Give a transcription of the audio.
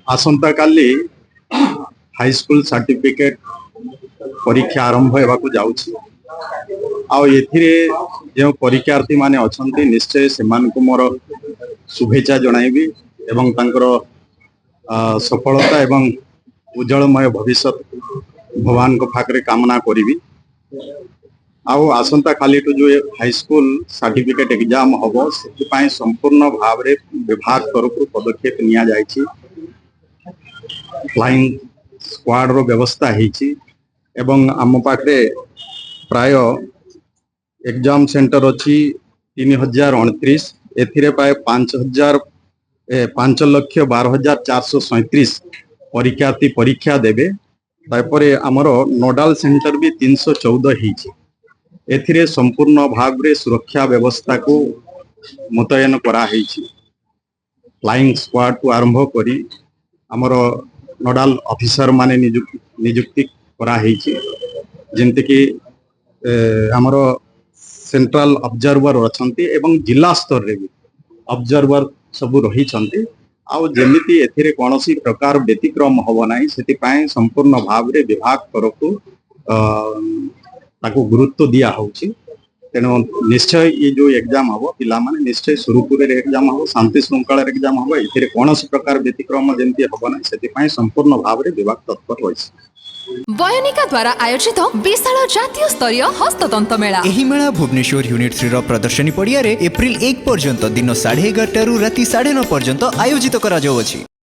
आसंता काली high school certificate परीक्षा आरंभ होगा जाऊँगी जो परीक्षार्थी माने अछंती निश्चय से मोर शुभेच्छा जनइबी एवं तांकर सफलता एवं उज्जवलमय भविष्य भगवान को पाखे कामना करी आसंता काली जो हाई स्कूल सर्टिफिकेट एग्जाम हम से संपूर्ण भाव में विभाग तरफ पदक्षेप निया जायछि। फ्लाइंग स्क्वाड रो व्यवस्था होती एवं आम पाखे प्राय एग्जाम सेंटर अच्छी 3029 एथिरे प्राय 5,12,437 परीक्षार्थी परीक्षा देवे। तापर आमर नोडाल सेंटर भी 314 होती एथिरे संपूर्ण भाव में सुरक्षा व्यवस्था को मुतयन कराई। फ्लाइंग स्क्वाड को आरंभ करी आमर नोडाल ऑफिसर माने नियुक्ति कराई जमती कि आमर सेंट्रल ऑब्जर्वर अच्छी एवं जिला स्तर रे भी ऑब्जर्वर सबू रही जमीती एथिरे कौन सी प्रकार व्यतिक्रम हम ना से संपूर्ण भाव में विभाग तरफ ताको गुरुत्व दिया होची। तेणु निश्चय ये जो एग्जाम हम पिला माने निश्चय सुरुखुर एग्जाम हम शांति श्रृंखला एग्जाम हम ए कौन प्रकार व्यतिक्रम जमी हम ना से संपूर्ण भाव में विभाग तत्पर रही। बयनिका द्वारा आयोजित विशाल जातीय स्तरीय हस्ततंत मेला एही मेला भुवनेश्वर यूनिट 3 प्रदर्शनी पड़िया एप्रिल 1 पर्यंत दिन 11:30 रु राति 9:30 पर्यंत आयोजित करा जाउछि।